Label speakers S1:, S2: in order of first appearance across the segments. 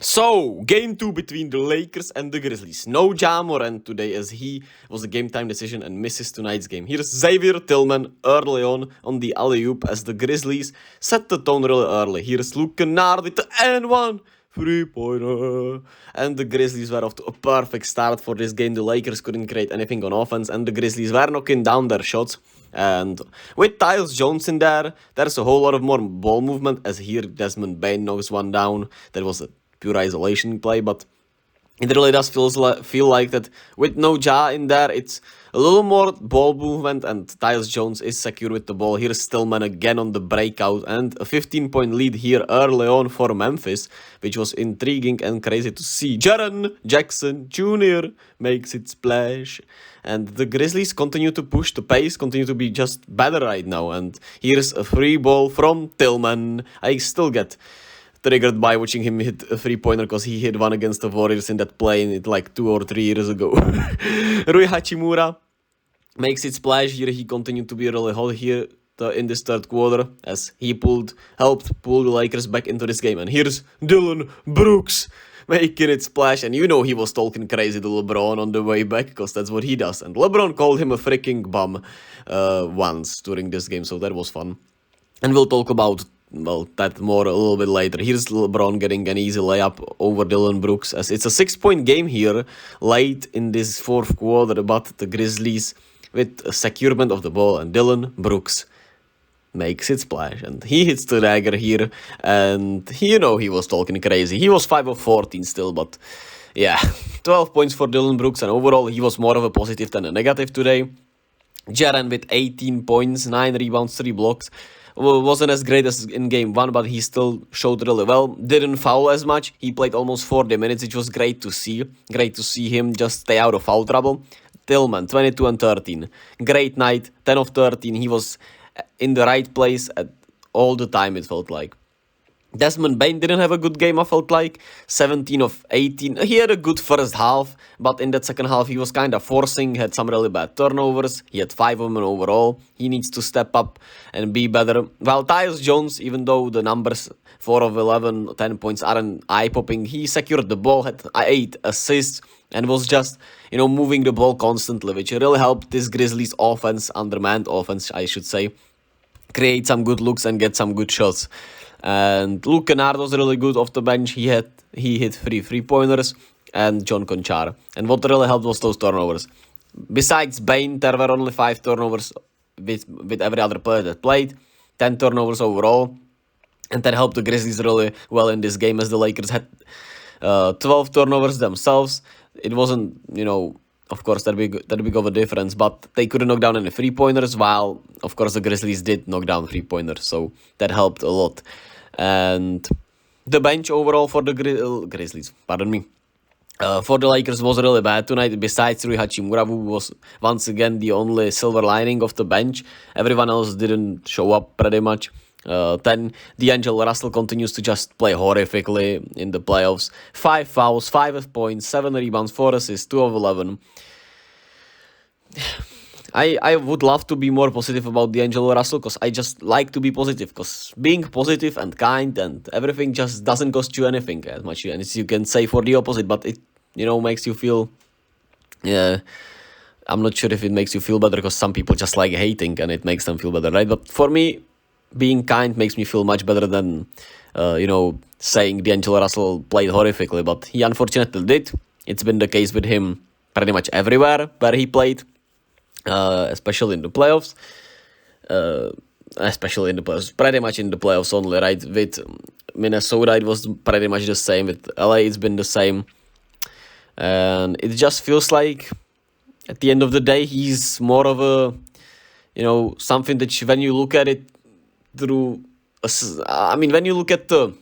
S1: So, game 2 between the Lakers and the Grizzlies. No Ja Morant today as he was a game time decision and misses tonight's game. Here's Xavier Tillman early on the alley-oop as the Grizzlies set the tone really early. Here's Luke Kennard with the N1 3-pointer. And the Grizzlies were off to a perfect start for this game. The Lakers couldn't create anything on offense and the Grizzlies were knocking down their shots. And with Tyus Jones in there, there's a whole lot of more ball movement as here Desmond Bane knocks one down. That was a pure isolation play, but it really does feel like that with no Ja in there, it's a little more ball movement and Tyus Jones is secure with the ball. Here's Stillman again on the breakout and a 15-point lead here early on for Memphis, which was intriguing and crazy to see. Jaren Jackson Jr. makes it splash. And the Grizzlies continue to push the pace, continue to be just better right now. And here's a free ball from Tillman. I still get triggered by watching him hit a 3-pointer because he hit one against the Warriors in that play like 2 or 3 years ago. Rui Hachimura makes it splash here. He continued to be really hot here in this third quarter as he helped pull the Lakers back into this game. And here's Dillon Brooks making it splash. And you know he was talking crazy to LeBron on the way back because that's what he does. And LeBron called him a freaking bum once during this game, so that was fun. And we'll talk about that more a little bit later. Here's LeBron getting an easy layup over Dillon Brooks as it's a 6-point game here late in this fourth quarter, but the Grizzlies with a securement of the ball and Dillon Brooks makes it splash and he hits the dagger here and you know he was talking crazy. He was 5 of 14 still, but yeah, 12 points for Dillon Brooks and overall he was more of a positive than a negative today. Jaren with 18 points, 9 rebounds, 3 blocks. Wasn't as great as in game 1, but he still showed really well. Didn't foul as much. He played almost 40 minutes, which was great to see. Great to see him just stay out of foul trouble. Tillman, 22 and 13. Great night, 10 of 13. He was in the right place at all the time, it felt like. Desmond Bane didn't have a good game, I felt like. 17 of 18. He had a good first half, but in that second half he was kind of forcing, had some really bad turnovers. He had 5 of them overall. He needs to step up and be better. While Tyus Jones, even though the numbers 4 of 11, 10 points aren't eye-popping, he secured the ball, had 8 assists, and was just, moving the ball constantly, which really helped this Grizzlies offense, undermanned offense, I should say, create some good looks and get some good shots. And Luke Kennard was really good off the bench. He hit 3 3-pointers and John Conchar. And what really helped was those turnovers. Besides Bane, there were only 5 turnovers with every other player that played. 10 turnovers overall. And that helped the Grizzlies really well in this game as the Lakers had 12 turnovers themselves. It wasn't, of course, that big of a difference, but they couldn't knock down any 3-pointers, while, of course, the Grizzlies did knock down 3-pointers, so that helped a lot. And the bench overall for the Grizzlies, for the Lakers was really bad tonight, besides Rui Hachimura, who was once again the only silver lining of the bench. Everyone else didn't show up pretty much. Then D'Angelo Russell continues to just play horrifically in the playoffs. 5 fouls, 5 points, 7 rebounds, 4 assists, 2 of 11. I would love to be more positive about D'Angelo Russell because I just like to be positive, because being positive and kind and everything just doesn't cost you anything as much as you can say for the opposite, but it makes you feel, I'm not sure if it makes you feel better because some people just like hating and it makes them feel better, right? But for me, being kind makes me feel much better than, saying D'Angelo Russell played horrifically, but he unfortunately did. It's been the case with him pretty much everywhere where he played, especially in the playoffs. Pretty much in the playoffs only, right? With Minnesota, it was pretty much the same. With LA, it's been the same. And it just feels like, at the end of the day, he's more of a, something that when you look at it, when you look at the,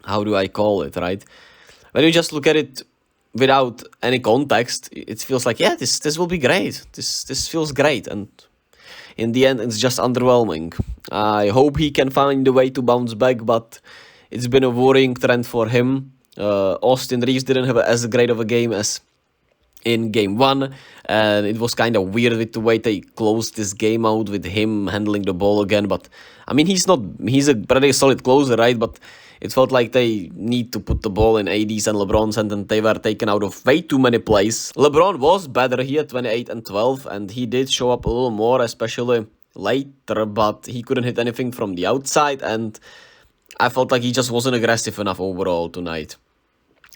S1: how do I call it, right? When you just look at it without any context, it feels like, yeah, this will be great. This feels great. And in the end, it's just underwhelming. I hope he can find a way to bounce back, but it's been a worrying trend for him. Austin Reeves didn't have as great of a game as in game 1, and it was kind of weird with the way they closed this game out with him handling the ball again. But I mean, he's a pretty solid closer, right? But it felt like they need to put the ball in AD's and LeBron's hand, and they were taken out of way too many plays. LeBron was better here, 28 and 12, and he did show up a little more, especially later, but he couldn't hit anything from the outside, and I felt like he just wasn't aggressive enough overall tonight.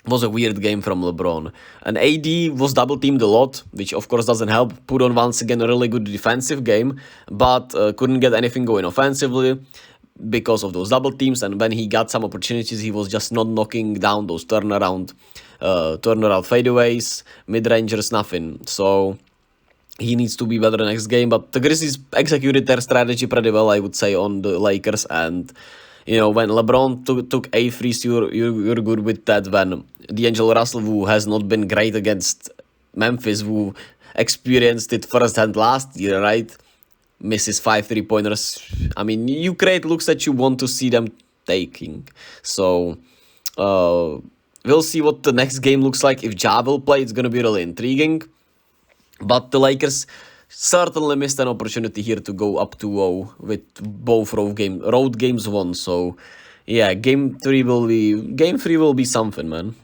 S1: It was a weird game from LeBron. And AD was double teamed a lot, which of course doesn't help. Put on once again a really good defensive game, but couldn't get anything going offensively because of those double teams. And when he got some opportunities, he was just not knocking down those turnaround fadeaways, mid-rangers, nothing. So he needs to be better the next game. But the Grizzlies executed their strategy pretty well, I would say, on the Lakers. And you know, when LeBron took a threes, you're good with that. When D'Angelo Russell, who has not been great against Memphis, who experienced it firsthand last year, right, misses 5 3-pointers. I mean, you create looks that you want to see them taking. So we'll see what the next game looks like. If Ja will play, it's gonna be really intriguing. But the Lakers certainly missed an opportunity here to go up 2-0 with both road games won. So yeah, game 3 will be something, man.